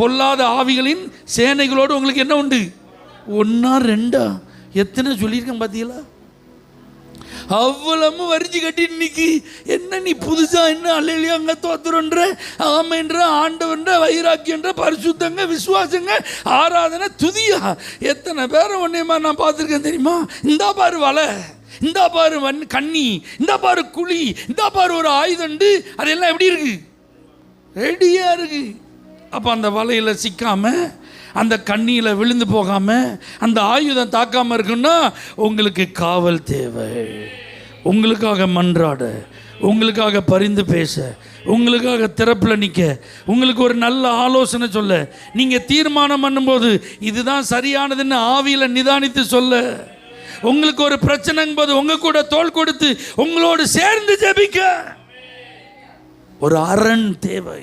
Speaker 1: பொல்லாத ஆவிகளின் சேனைகளோடு உங்களுக்கு என்ன உண்டு? 1 2 எத்தனை சொல்லியிருக்கேன் பார்த்தீங்களா? அவ்வளவு வரிஞ்சு கட்டி இன்னைக்கு என்ன நீ புதுசா என்ன அல்லேலூயா அங்க தோத்துறன்ற ஆமென்ற ஆண்டவன்ற வைராக்கியன்ற பரிசுத்தங்க விசுவாசங்க ஆராதனை துதியா எத்தனை பேரை ஒன்றையமா நான் பார்த்துருக்கேன் தெரியுமா? இந்தா பாரு வலை, இந்தா பாரு கண்ணி, இந்தா பாரு குழி, இந்தா பாரு ஒரு ஆயுதண்டு, அதெல்லாம் எப்படி இருக்கு? ரெடியா இருக்கு. அப்போ அந்த வலையில் சிக்காம அந்த கண்ணியில் விழுந்து போகாமல் அந்த ஆயுதம் தாக்காமல் இருக்குன்னா உங்களுக்கு காவல் தேவை. உங்களுக்காக மன்றாட, உங்களுக்காக பரிந்து பேச, உங்களுக்காக திறப்பில் நிற்க, உங்களுக்கு ஒரு நல்ல ஆலோசனை சொல்ல, நீங்கள் தீர்மானம் பண்ணும்போது இதுதான் சரியானதுன்னு ஆவியில் நிதானித்து சொல்ல, உங்களுக்கு ஒரு பிரச்சனைங்கும் போது உங்கள் கூட தோள் கொடுத்து உங்களோடு சேர்ந்து ஜெபிக்க ஒரு அரண் தேவை,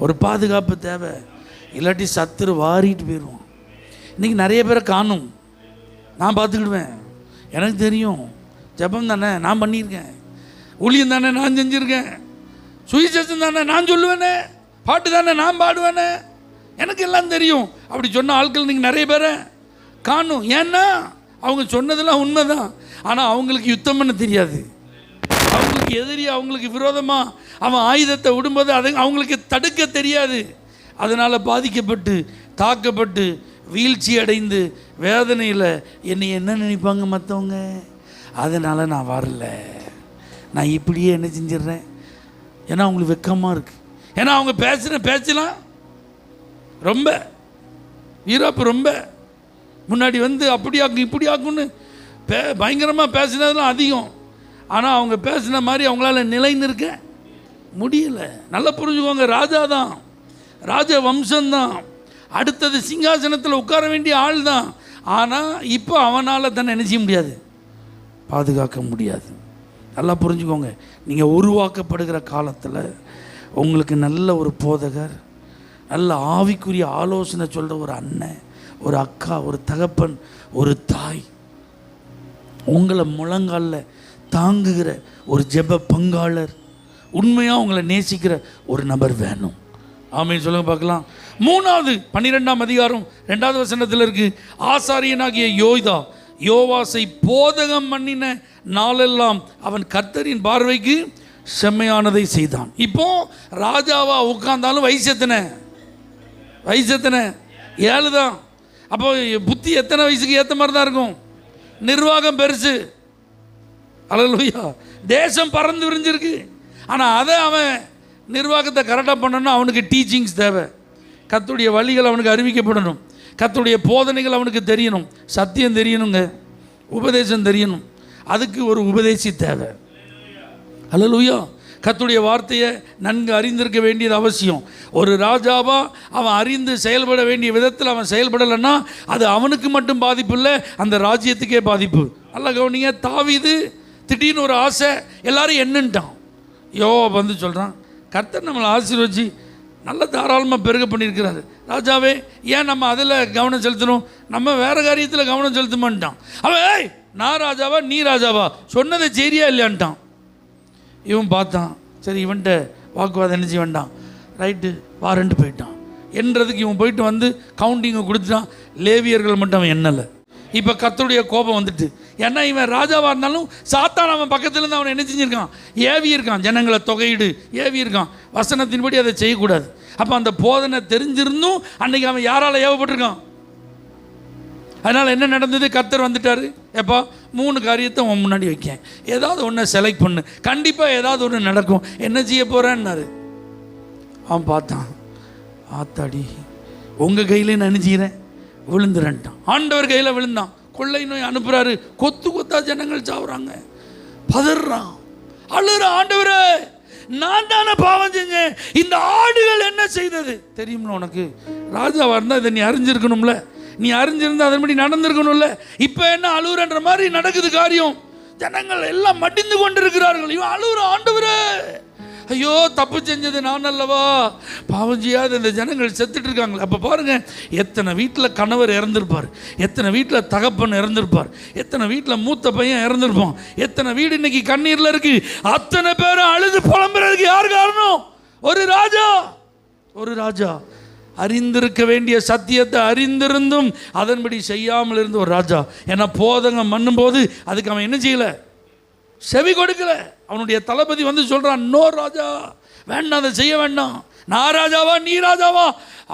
Speaker 1: ஒரு பாதுகாப்பு தேவை. இல்லாட்டி சத்துரு வாரிட்டு போயிடுவோம். இன்றைக்கி நிறைய பேரை காணும். நான் பார்த்துக்கிடுவேன், எனக்கு தெரியும். ஜெபம் தானே நான் பண்ணியிருக்கேன், ஊழியம் தானே நான் செஞ்சுருக்கேன், சுவிசேஷம் தானே நான் சொல்லுவேனே, பாட்டு தானே நான் பாடுவேனே, எனக்கு எல்லாம் தெரியும். அப்படி சொன்ன ஆட்கள் நீங்கள் நிறைய பேரை காணும். ஏன்னா அவங்க சொன்னதெல்லாம் உண்மைதான். ஆனால் அவங்களுக்கு யுத்தம் பண்ண தெரியாது. அவங்களுக்கு எதிரி அவங்களுக்கு விரோதமாக அவன் ஆயுதத்தை விடும்போது அதை அவங்களுக்கு தடுக்க தெரியாது. அதனால் பாதிக்கப்பட்டு தாக்கப்பட்டு வீழ்ச்சி அடைந்து வேதனையில் என்னை என்ன நினைப்பாங்க மற்றவங்க, அதனால் நான் வரல, நான் இப்படியே என்ன செஞ்சிடுறேன். ஏன்னா அவங்களுக்கு வெக்கமாக இருக்குது. ஏன்னா அவங்க பேசுகிற பேச்சலாம் ரொம்ப வீராப்பு, ரொம்ப முன்னாடி வந்து அப்படி ஆக்கும் இப்படி ஆக்குன்னு பயங்கரமாக பேசினதெல்லாம் அதிகம். ஆனால் அவங்க பேசின மாதிரி அவங்களால நிலைன்னு இருக்க முடியலை. நல்லா புரிஞ்சுக்கோங்க. ராஜா தான், ராஜ வம்சம்தான், அடுத்தது சிங்காசனத்தில் உட்கார வேண்டிய ஆள் தான். ஆனால் இப்போ அவனால் தானே என்ன செய்ய முடியாது, பாதுகாக்க முடியாது. நல்லா புரிஞ்சுக்கோங்க. நீங்கள் உருவாக்கப்படுகிற காலத்தில் உங்களுக்கு நல்ல ஒரு போதகர், நல்ல ஆவிக்குரிய ஆலோசனை சொல்கிற ஒரு அண்ணன், ஒரு அக்கா, ஒரு தகப்பன், ஒரு தாய், உங்களை முழங்காலில் தாங்குகிற ஒரு ஜெப பங்காளர், உண்மையாக உங்களை நேசிக்கிற ஒரு நபர் வேணும். ஆமென் சொல்லுங்க பார்க்கலாம். 3வது 12ஆம் அதிகாரம் 2வது வசனத்தில் இருக்கு, ஆசாரியனாகிய யோவாசை போதகம் பண்ணின நாளெல்லாம் அவன் கர்த்தரின் பார்வைக்கு செம்மையானதை செய்தான். இப்போ ராஜாவா உட்கார்ந்தாலும் வயசு எத்தனை? 7 தான். அப்போ புத்தி எத்தனை வயசுக்கு ஏற்ற மாதிரி தான் இருக்கும். நிர்வாகம் பெருசு, அல்லேலூயா. தேசம் பறந்து விரிஞ்சிருக்கு. ஆனால் அதை அவன் நிர்வாகத்தை கரெக்டாக பண்ணணும். அவனுக்கு டீச்சிங்ஸ் தேவை. கர்த்தருடைய வழிகள் அவனுக்கு அறிவிக்கப்படணும். கர்த்தருடைய போதனைகள் அவனுக்கு தெரியணும். சத்தியம் தெரியணுங்க, உபதேசம் தெரியணும். அதுக்கு ஒரு உபதேசி தேவை. அல்லேலூயா. கர்த்தருடைய வார்த்தையை நன்கு அறிந்திருக்க வேண்டியது அவசியம். ஒரு ராஜாவா அவன் அறிந்து செயல்பட வேண்டிய விதத்தில் அவன் செயல்படலைன்னா அது அவனுக்கு மட்டும் பாதிப்பு இல்லை, அந்த ராஜ்யத்துக்கே பாதிப்பு. நல்லா கவனிங்க. தாவீது திடீர்னு ஒரு ஆசை, எல்லாரும் என்னன்ட்டான். யோவா வந்து சொல்கிறான், கர்த்தர் நம்மளை ஆசீர்வதிச்சு நல்ல தாராளமாக பெருக பண்ணியிருக்கிறாரு. ராஜாவே, ஏன் நம்ம அதில் கவனம் செலுத்தணும்? நம்ம வேறு காரியத்தில் கவனம் செலுத்தமான்ட்டான். அவன், ஏய் நான் ராஜாவா நீ ராஜாவா, சொன்னதை சரியா இல்லையான்ட்டான். இவன் பார்த்தான், சரி இவன்கிட்ட வாக்குவாதம் என்ன செய்ய வேண்டாம், ரைட்டு வாரன்ட்டு போயிட்டான். என்றதுக்கு இவன் போயிட்டு வந்து கவுண்டிங்கை கொடுத்துட்டான். லேவியர்கள் மட்டும் அவன் எண்ணலை. இப்போ கர்த்தருடைய கோபம் வந்துட்டு, ஏன்னா இவன் ராஜாவாக இருந்தாலும் சாத்தான் அவன் பக்கத்துலேருந்து அவனை என்ன செஞ்சுருக்கான், ஏவி இருக்கான். ஜனங்களை தொகையிடு ஏவி இருக்கான். வசனத்தின்படி அதை செய்யக்கூடாது. அப்போ அந்த போதனை தெரிஞ்சிருந்தும் அன்னைக்கு அவன் யாரால் ஏவப்பட்டிருக்கான். அதனால் என்ன நடந்தது? கர்த்தர் வந்துட்டார். எப்பா 3 காரியத்தை உன் முன்னாடி வைக்கேன், ஏதாவது ஒன்றை செலக்ட் பண்ணு, கண்டிப்பாக ஏதாவது ஒன்று நடக்கும், என்ன செய்ய போகிறேன்னாரு. அவன் பார்த்தான், ஆத்தாடி உங்கள் கையிலே நான் நினைச்சிக்கிறேன் விழுந்துறேன்ட்டான். ஆண்டவர் கையில் விழுந்தான். கொள்ளை நோய் அனுப்புகிறாரு, கொத்து கொத்தா ஜனங்கள் சாவுறாங்க. பதறான், அழுறான், ஆண்டவரே நான் தானே பாவம் செஞ்சேன், இந்த ஆடுகள் என்ன செய்தது தெரியும்ல உனக்கு. ராஜாவாக இருந்தால் இதை நீ அறிஞ்சிருக்கணும்ல, நீ அறிஞ்சிருந்தா அதன்படி நடந்திருக்கணும்ல. இப்போ என்ன அழுகுறன்ற மாதிரி நடக்குது காரியம். ஜனங்கள் எல்லாம் மடிந்து கொண்டிருக்கிறார்கள். இவன் அழுகுற, ஆண்டவரே ஐயோ தப்பு செஞ்சது நான் அல்லவா, பாவம் செய்யாத இந்த ஜனங்கள் செத்துட்டு இருக்காங்களே. அப்போ பாருங்க, எத்தனை வீட்டில் கணவர் இறந்துருப்பார், எத்தனை வீட்டில் தகப்பன் இறந்துருப்பார், எத்தனை வீட்டில் மூத்த பையன் இறந்துருப்பான், எத்தனை வீடு இன்னைக்கு கண்ணீரில் இருக்கு. அத்தனை பேரும் அழுது புலம்புறதுக்கு யார் காரணம்? ஒரு ராஜா அறிந்திருக்க வேண்டிய சத்தியத்தை அறிந்திருந்தும் அதன்படி செய்யாமல் இருந்த ஒரு ராஜா. ஏன்னா போதகம் பண்ணும்போது அதுக்கு அவன் என்ன செய்யலை, செவி கொடுக்கல. அவனுடைய தளபதி வந்து சொல்கிறான், நோ ராஜா, வேண்டாம், அதை செய்ய வேண்டாம், நான் ராஜாவா நீ ராஜாவா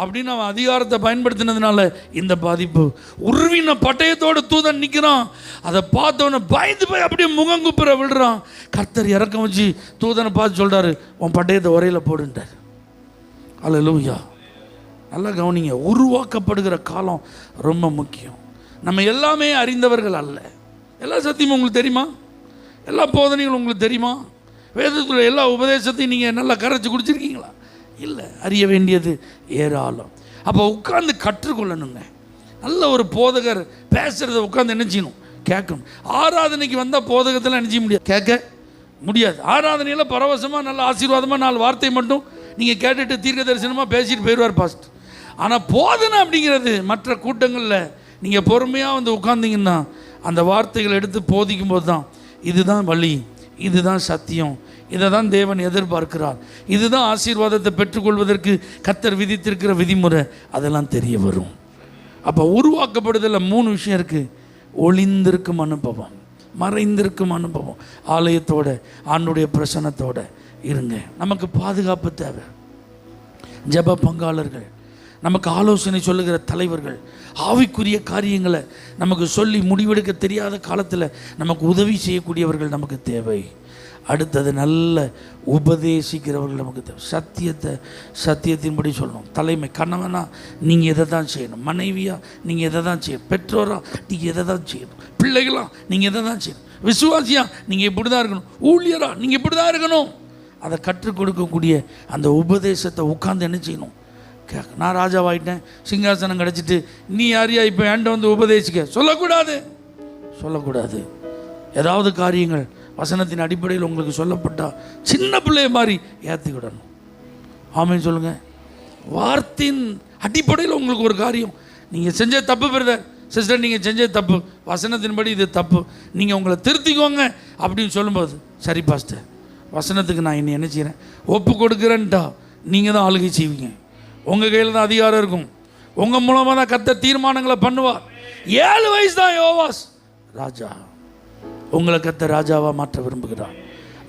Speaker 1: அப்படின்னு அவன் அதிகாரத்தை பயன்படுத்தினதுனால இந்த பாதிப்பு. உருவின பட்டயத்தோடு தூதன் நிற்கிறான். அதை பார்த்தவனை பயந்து போய் அப்படியே முகங்குப்புற விடுறான். கர்த்தர் இறக்கம் வச்சு தூதனை பார்த்து சொல்கிறாரு, உன் பட்டயத்தை உரையில் போடுன்றார். அல்லேலூயா. நல்லா கவனிங்க, உருவாக்கப்படுகிற காலம் ரொம்ப முக்கியம். நம்ம எல்லாமே அறிந்தவர்கள் அல்ல. எல்லா சத்தியமும் உங்களுக்கு தெரியுமா? எல்லா போதனைகளும் உங்களுக்கு தெரியுமா? வேதத்தில் எல்லா உபதேசத்தையும் நீங்கள் நல்லா கரைச்சி குடிச்சிருக்கீங்களா? இல்லை. அறிய வேண்டியது ஏராளம். அப்போ உட்கார்ந்து கற்றுக்கொள்ளணுங்க. நல்ல ஒரு போதகர் பேசுகிறத உட்கார்ந்து என்ன செய்யணும், கேட்கணும். ஆராதனைக்கு வந்தால் போதகத்தில் என்ன செய்ய முடியாது, கேட்க முடியாது. ஆராதனையில் பரவசமாக நல்ல ஆசீர்வாதமாக 4 வார்த்தை மட்டும் நீங்கள் கேட்டுட்டு தீர்க்க தரிசனமாக பேசிட்டு போயிடுவார் பாஸ்ட். ஆனால் போதனை அப்படிங்கிறது மற்ற கூட்டங்களில் நீங்கள் பொறுமையாக வந்து உட்கார்ந்தீங்கன்னா அந்த வார்த்தைகளை எடுத்து போதிக்கும் போது தான் இதுதான் வழி, இதுதான் சத்தியம், இதை தான் தேவன் எதிர்பார்க்கிறார், இதுதான் ஆசீர்வாதத்தை பெற்றுக்கொள்வதற்கு கர்த்தர் விதித்திருக்கிற விதிமுறை, அதெல்லாம் தெரிய வரும். அப்போ உருவாக்கப்படுதலில் 3 விஷயம் இருக்குது. ஒளிந்திருக்கும் அனுபவம், மறைந்திருக்கும் அனுபவம், ஆலயத்தோட ஆண்டுடைய பிரசன்னத்தோட இருங்க. நமக்கு பாதுகாப்பு தேவை. ஜெப பங்காளர்கள், நமக்கு ஆலோசனை சொல்லுகிற தலைவர்கள், ஆவிக்குரிய காரியங்களை நமக்கு சொல்லி முடிவெடுக்க தெரியாத காலத்தில் நமக்கு உதவி செய்யக்கூடியவர்கள் நமக்கு தேவை. அடுத்தது நல்ல உபதேசிக்கிறவர்கள் நமக்கு தேவை. சத்தியத்தின்படி சொல்லணும். தலைமை கணவனா நீங்கள் எதை தான் செய்யணும், மனைவியா நீங்கள் எதை தான் செய்யணும், பெற்றோரா நீங்கள் எதை தான் செய்யணும், பிள்ளைகளா நீங்கள் எதை தான் செய்யணும், விசுவாசியா நீங்கள் இப்படி தான் இருக்கணும், ஊழியரா நீங்கள் இப்படி தான் இருக்கணும். அதை கற்றுக் கொடுக்கக்கூடிய அந்த உபதேசத்தை உட்கார்ந்து என்ன செய்யணும், நான் ராஜாவாயிட்டேன், சிங்காசனம் கிடச்சிட்டு நீ யாரையா இப்போ என்கிட்ட வந்து உபதேசிக்க சொல்லக்கூடாது. ஏதாவது காரியங்கள் வசனத்தின் அடிப்படையில் உங்களுக்கு சொல்லப்பட்டால் சின்ன பிள்ளைய மாதிரி ஏற்றுக்கிடணும். ஆமென் சொல்லுங்கள். வார்த்தையின் அடிப்படையில் உங்களுக்கு ஒரு காரியம் நீங்கள் செஞ்ச தப்பு பிரதர் சிஸ்டர், நீங்கள் செஞ்ச தப்பு, வசனத்தின்படி இது தப்பு, நீங்கள் உங்களை திருத்திக்கோங்க அப்படின்னு சொல்லும்போது, சரி பாஸ்டர் வசனத்துக்கு நான் என்ன செய்கிறேன் ஒப்பு கொடுக்குறேன்ட்டா நீங்கள் தான் ஆளுகை செய்வீங்க. உங்கள் கையில் தான் அதிகாரம் இருக்கும். உங்கள் மூலமாக தான் கர்த்தர் தீர்மானங்களை பண்ணுவார். 7 வயசு தான் யோவாஸ் ராஜா. உங்களை கர்த்தர் ராஜாவாக மாற்ற விரும்புகிறார்.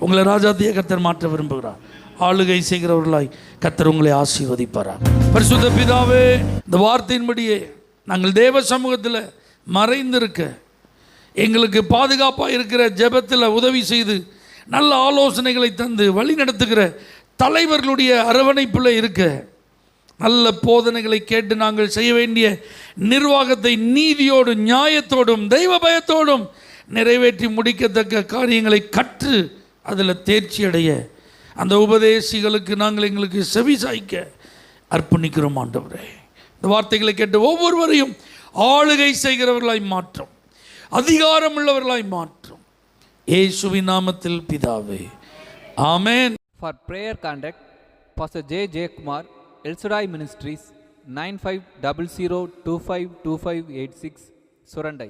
Speaker 1: உங்களை ராஜாத்தையே கர்த்தர் மாற்ற விரும்புகிறார். ஆளுகை செய்கிறவர்களாய் கர்த்தர் உங்களை ஆசீர்வதிப்பாரா. பரிசுத்த பிதாவே, இந்த வார்த்தையின்படியே நாங்கள் தேவ சமூகத்தில் மறைந்திருக்க எங்களுக்கு பாதுகாப்பாக இருக்கிற ஜெபத்தில் உதவி செய்து நல்ல ஆலோசனைகளை தந்து வழி நடத்துகிற தலைவர்களுடைய அரவணைப்பில் இருக்க, நல்ல போதனைகளை கேட்டு நாங்கள் செய்ய வேண்டிய நிர்வாகத்தை நீதியோடும் நியாயத்தோடும் தெய்வ பயத்தோடும் நிறைவேற்றி முடிக்கத்தக்க காரியங்களை கற்று அதில் தேர்ச்சி அடைய அந்த உபதேசிகளுக்கு நாங்கள் எங்களுக்கு செவி சாய்க்க அர்ப்பணிக்கிறோம் ஆண்டவரே. இந்த வார்த்தைகளை கேட்டு ஒவ்வொருவரையும் ஆளுகை செய்கிறவர்களாய் மாற்றும், அதிகாரம் உள்ளவர்களாய் மாற்றும். இயேசுவின் நாமத்தில் பிதாவே, ஆமென்.
Speaker 2: For prayer contact, Pastor J. Kumar, El Shaddai Ministries, 9500252586, Surandai.